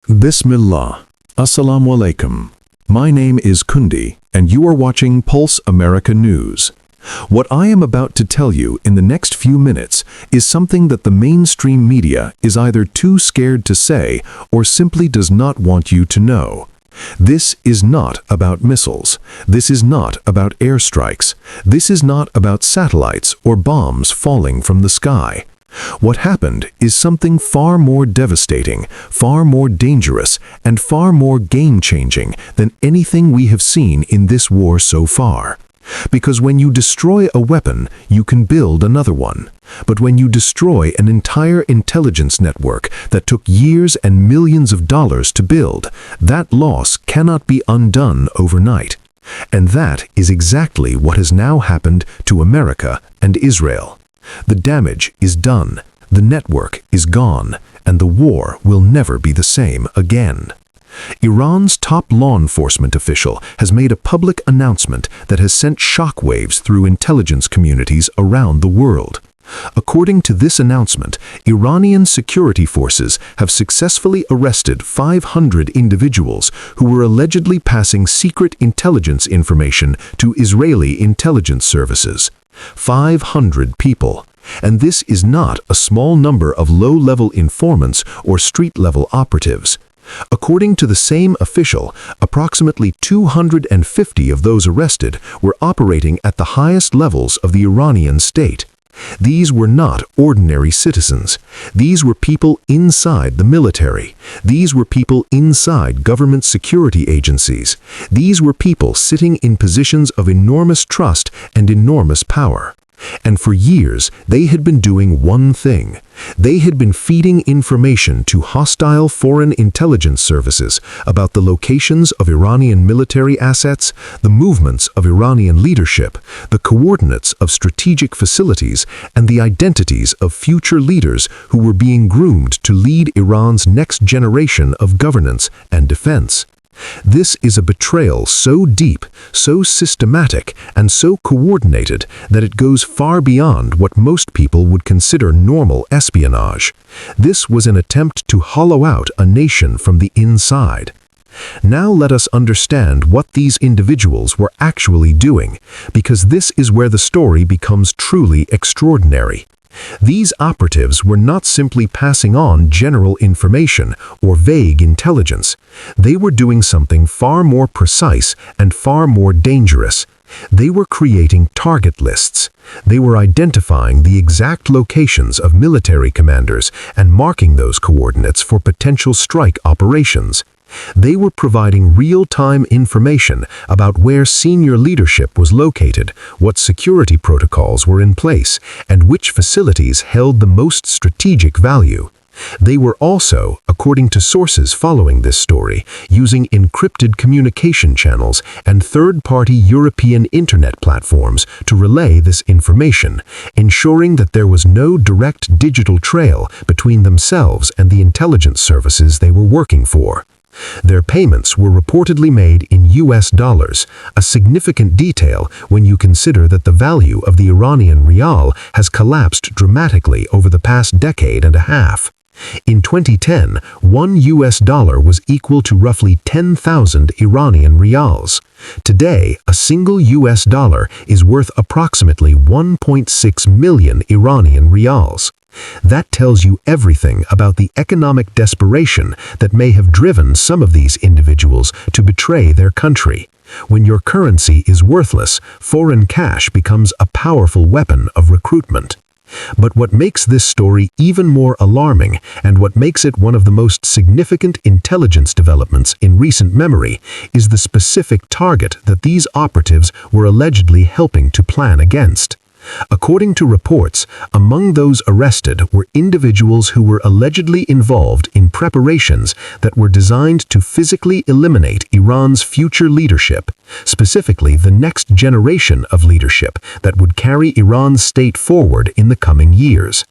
Bismillah. Assalamu alaikum. My name is Kundi, and you are watching Pulse America News. What I am about to tell you in the next few minutes is something that the mainstream media is either too scared to say or simply does not want you to know. This is not about missiles. This is not about airstrikes. This is not about satellites or bombs falling from the sky. What happened is something far more devastating, far more dangerous, and far more game-changing than anything we have seen in this war so far. Because when you destroy a weapon, you can build another one. But when you destroy an entire intelligence network that took years and millions of dollars to build, that loss cannot be undone overnight. And that is exactly what has now happened to America and Israel. The damage is done, the network is gone, and the war will never be the same again. Iran's top law enforcement official has made a public announcement that has sent shockwaves through intelligence communities around the world. According to this announcement, Iranian security forces have successfully arrested 500 individuals who were allegedly passing secret intelligence information to Israeli intelligence services. 500 people. And this is not a small number of low-level informants or street-level operatives. According to the same official, approximately 250 of those arrested were operating at the highest levels of the Iranian state. These were not ordinary citizens. These were people inside the military. These were people inside government security agencies. These were people sitting in positions of enormous trust and enormous power. And for years, they had been doing one thing. They had been feeding information to hostile foreign intelligence services about the locations of Iranian military assets, the movements of Iranian leadership, the coordinates of strategic facilities, and the identities of future leaders who were being groomed to lead Iran's next generation of governance and defense. This is a betrayal so deep, so systematic, and so coordinated that it goes far beyond what most people would consider normal espionage. This was an attempt to hollow out a nation from the inside. Now let us understand what these individuals were actually doing, because this is where the story becomes truly extraordinary. These operatives were not simply passing on general information or vague intelligence. They were doing something far more precise and far more dangerous. They were creating target lists. They were identifying the exact locations of military commanders and marking those coordinates for potential strike operations. They were providing real-time information about where senior leadership was located, what security protocols were in place, and which facilities held the most strategic value. They were also, according to sources following this story, using encrypted communication channels and third-party European internet platforms to relay this information, ensuring that there was no direct digital trail between themselves and the intelligence services they were working for. Their payments were reportedly made in US dollars, a significant detail when you consider that the value of the Iranian rial has collapsed dramatically over the past decade and a half. In 2010, $1 was equal to roughly 10,000 Iranian rials. Today, a single US dollar is worth approximately 1.6 million Iranian rials. That tells you everything about the economic desperation that may have driven some of these individuals to betray their country. When your currency is worthless, foreign cash becomes a powerful weapon of recruitment. But what makes this story even more alarming, and what makes it one of the most significant intelligence developments in recent memory, is the specific target that these operatives were allegedly helping to plan against. According to reports, among those arrested were individuals who were allegedly involved in preparations that were designed to physically eliminate Iran's future leadership, specifically the next generation of leadership that would carry Iran's state forward in the coming years.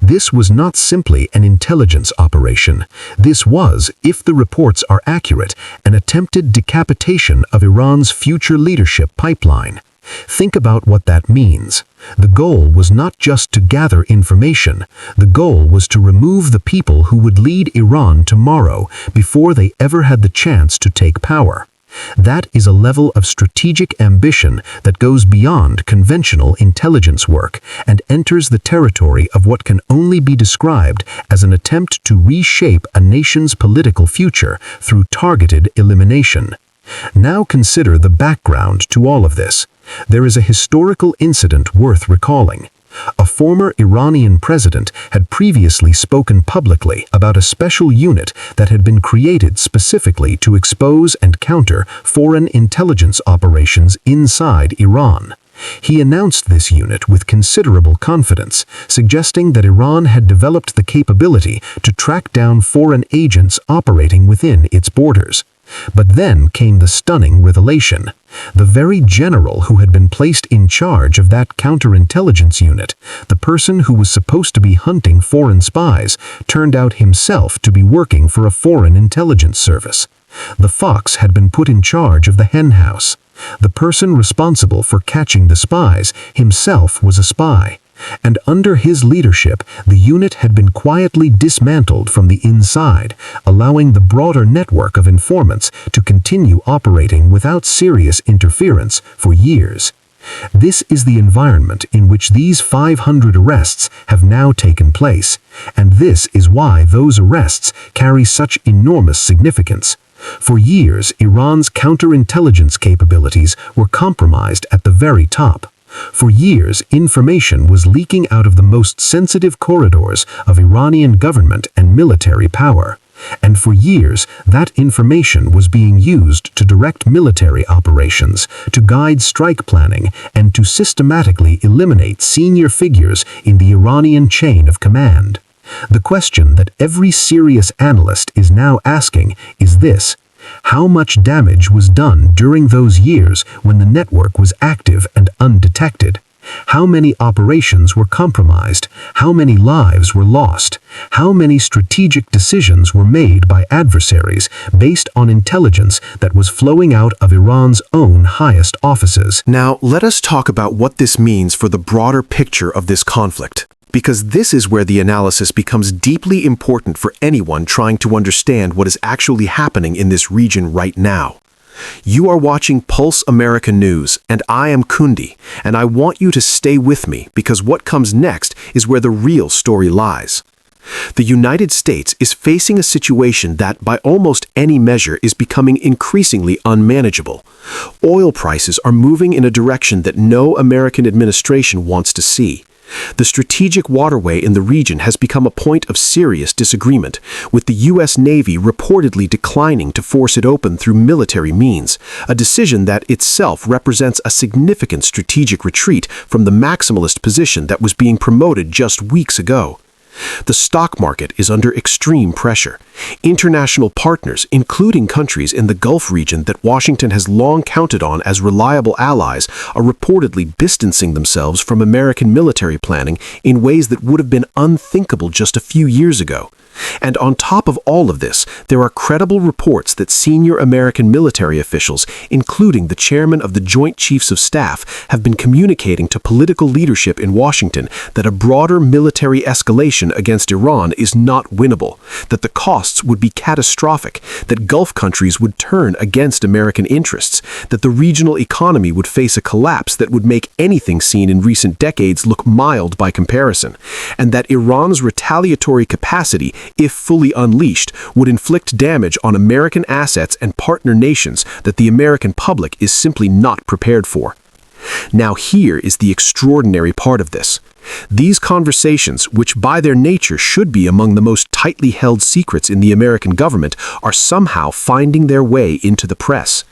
This was not simply an intelligence operation. This was, if the reports are accurate, an attempted decapitation of Iran's future leadership pipeline. Think about what that means. The goal was not just to gather information. The goal was to remove the people who would lead Iran tomorrow before they ever had the chance to take power. That is a level of strategic ambition that goes beyond conventional intelligence work and enters the territory of what can only be described as an attempt to reshape a nation's political future through targeted elimination. Now consider the background to all of this. There is a historical incident worth recalling. A former Iranian president had previously spoken publicly about a special unit that had been created specifically to expose and counter foreign intelligence operations inside Iran. He announced this unit with considerable confidence, suggesting that Iran had developed the capability to track down foreign agents operating within its borders. But then came the stunning revelation. The very general who had been placed in charge of that counterintelligence unit, the person who was supposed to be hunting foreign spies, turned out himself to be working for a foreign intelligence service. The fox had been put in charge of the henhouse. The person responsible for catching the spies himself was a spy. And under his leadership, the unit had been quietly dismantled from the inside, allowing the broader network of informants to continue operating without serious interference for years. This is the environment in which these 500 arrests have now taken place, and this is why those arrests carry such enormous significance. For years, Iran's counterintelligence capabilities were compromised at the very top. For years, information was leaking out of the most sensitive corridors of Iranian government and military power. And for years, that information was being used to direct military operations, to guide strike planning, and to systematically eliminate senior figures in the Iranian chain of command. The question that every serious analyst is now asking is this: how much damage was done during those years when the network was active and undetected? How many operations were compromised? How many lives were lost? How many strategic decisions were made by adversaries based on intelligence that was flowing out of Iran's own highest offices? Now, let us talk about what this means for the broader picture of this conflict, because this is where the analysis becomes deeply important for anyone trying to understand what is actually happening in this region right now. You are watching Pulse America News, and I am Kundi, and I want you to stay with me because what comes next is where the real story lies. The United States is facing a situation that, by almost any measure, is becoming increasingly unmanageable. Oil prices are moving in a direction that no American administration wants to see. The strategic waterway in the region has become a point of serious disagreement, with the U.S. Navy reportedly declining to force it open through military means, a decision that itself represents a significant strategic retreat from the maximalist position that was being promoted just weeks ago. The stock market is under extreme pressure. International partners, including countries in the Gulf region that Washington has long counted on as reliable allies, are reportedly distancing themselves from American military planning in ways that would have been unthinkable just a few years ago. And on top of all of this, there are credible reports that senior American military officials, including the chairman of the Joint Chiefs of Staff, have been communicating to political leadership in Washington that a broader military escalation against Iran is not winnable, that the costs would be catastrophic, that Gulf countries would turn against American interests, that the regional economy would face a collapse that would make anything seen in recent decades look mild by comparison, and that Iran's retaliatory capacity, if fully unleashed, would inflict damage on American assets and partner nations that the American public is simply not prepared for. Now here is the extraordinary part of this. These conversations, which by their nature should be among the most tightly held secrets in the American government, are somehow finding their way into the press.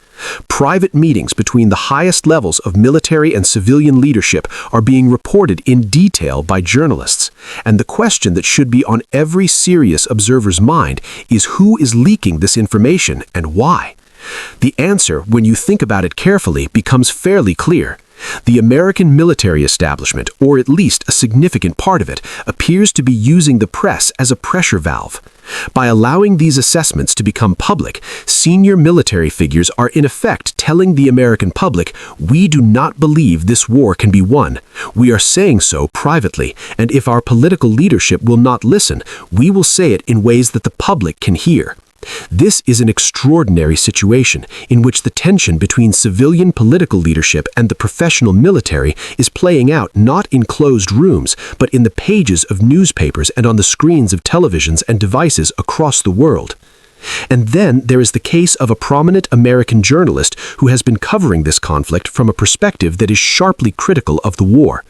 Private meetings between the highest levels of military and civilian leadership are being reported in detail by journalists. And the question that should be on every serious observer's mind is who is leaking this information and why? The answer, when you think about it carefully, becomes fairly clear. The American military establishment, or at least a significant part of it, appears to be using the press as a pressure valve. By allowing these assessments to become public, senior military figures are in effect telling the American public, "We do not believe this war can be won. We are saying so privately, and if our political leadership will not listen, we will say it in ways that the public can hear." This is an extraordinary situation in which the tension between civilian political leadership and the professional military is playing out not in closed rooms, but in the pages of newspapers and on the screens of televisions and devices across the world. And then there is the case of a prominent American journalist who has been covering this conflict from a perspective that is sharply critical of the war.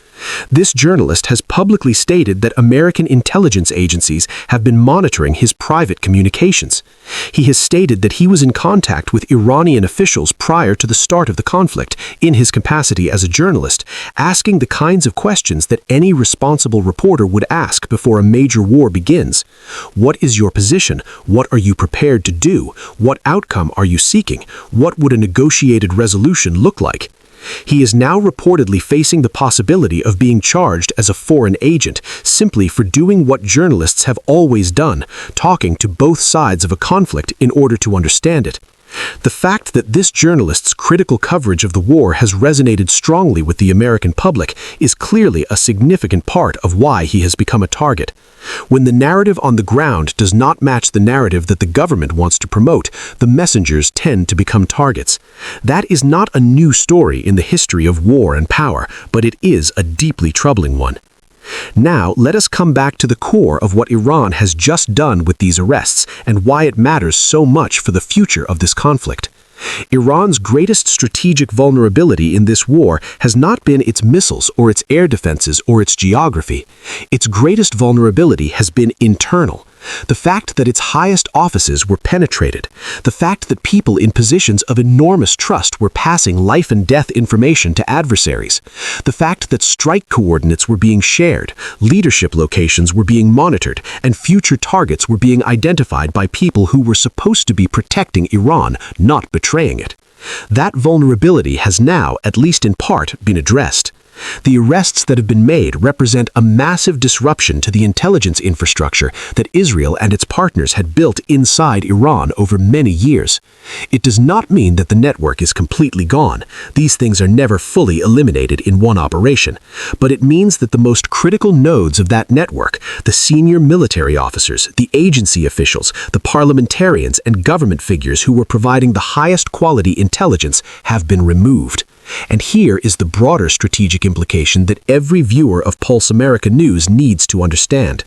This journalist has publicly stated that American intelligence agencies have been monitoring his private communications. He has stated that he was in contact with Iranian officials prior to the start of the conflict, in his capacity as a journalist, asking the kinds of questions that any responsible reporter would ask before a major war begins. What is your position? What are you prepared to do? What outcome are you seeking? What would a negotiated resolution look like? He is now reportedly facing the possibility of being charged as a foreign agent simply for doing what journalists have always done, talking to both sides of a conflict in order to understand it. The fact that this journalist's critical coverage of the war has resonated strongly with the American public is clearly a significant part of why he has become a target. When the narrative on the ground does not match the narrative that the government wants to promote, the messengers tend to become targets. That is not a new story in the history of war and power, but it is a deeply troubling one. Now, let us come back to the core of what Iran has just done with these arrests and why it matters so much for the future of this conflict. Iran's greatest strategic vulnerability in this war has not been its missiles or its air defenses or its geography. Its greatest vulnerability has been internal. The fact that its highest offices were penetrated, the fact that people in positions of enormous trust were passing life and death information to adversaries, the fact that strike coordinates were being shared, leadership locations were being monitored, and future targets were being identified by people who were supposed to be protecting Iran, not betraying it. That vulnerability has now, at least in part, been addressed. The arrests that have been made represent a massive disruption to the intelligence infrastructure that Israel and its partners had built inside Iran over many years. It does not mean that the network is completely gone. These things are never fully eliminated in one operation. But it means that the most critical nodes of that network, the senior military officers, the agency officials, the parliamentarians, and government figures who were providing the highest quality intelligence, have been removed. And here is the broader strategic implication that every viewer of Pulse America News needs to understand.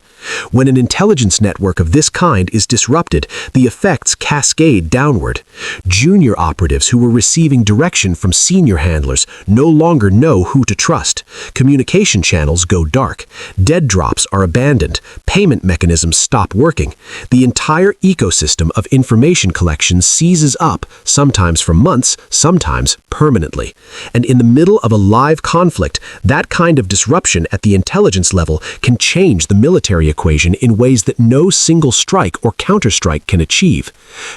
When an intelligence network of this kind is disrupted, the effects cascade downward. Junior operatives who were receiving direction from senior handlers no longer know who to trust. Communication channels go dark. Dead drops are abandoned. Payment mechanisms stop working. The entire ecosystem of information collection seizes up, sometimes for months, sometimes permanently. And in the middle of a live conflict, that kind of disruption at the intelligence level can change the military equation in ways that no single strike or counterstrike can achieve.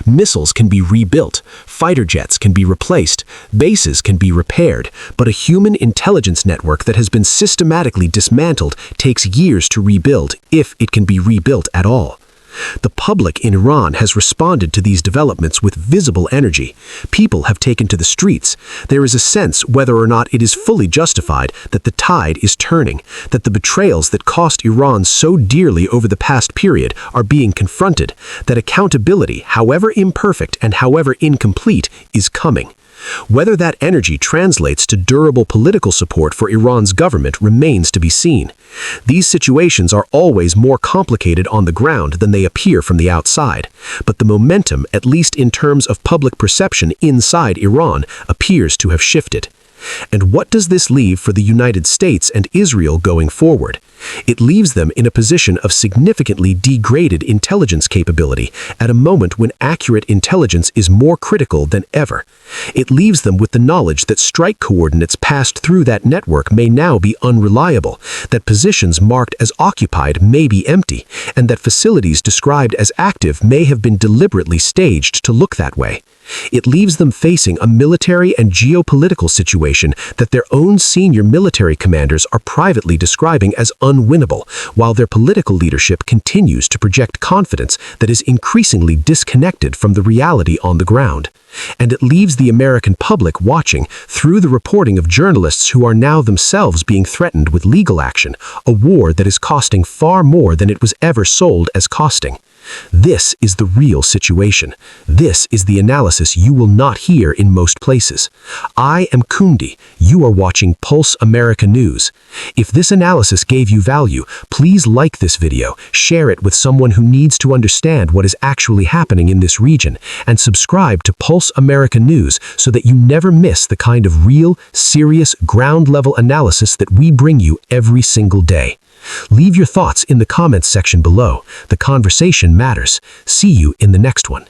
Missiles can be rebuilt, fighter jets can be replaced, bases can be repaired, but a human intelligence network that has been systematically dismantled takes years to rebuild, if it can be rebuilt at all. The public in Iran has responded to these developments with visible energy. People have taken to the streets. There is a sense, whether or not it is fully justified, that the tide is turning, that the betrayals that cost Iran so dearly over the past period are being confronted, that accountability, however imperfect and however incomplete, is coming. Whether that energy translates to durable political support for Iran's government remains to be seen. These situations are always more complicated on the ground than they appear from the outside, but the momentum, at least in terms of public perception inside Iran, appears to have shifted. And what does this leave for the United States and Israel going forward? It leaves them in a position of significantly degraded intelligence capability at a moment when accurate intelligence is more critical than ever. It leaves them with the knowledge that strike coordinates passed through that network may now be unreliable, that positions marked as occupied may be empty, and that facilities described as active may have been deliberately staged to look that way. It leaves them facing a military and geopolitical situation situation that their own senior military commanders are privately describing as unwinnable, while their political leadership continues to project confidence that is increasingly disconnected from the reality on the ground. And it leaves the American public watching through the reporting of journalists who are now themselves being threatened with legal action, a war that is costing far more than it was ever sold as costing. This is the real situation. This is the analysis you will not hear in most places. I am Kundi. You are watching Pulse America News. If this analysis gave you value, please like this video, share it with someone who needs to understand what is actually happening in this region, and subscribe to Pulse America News so that you never miss the kind of real, serious, ground-level analysis that we bring you every single day. Leave your thoughts in the comments section below. The conversation matters. See you in the next one.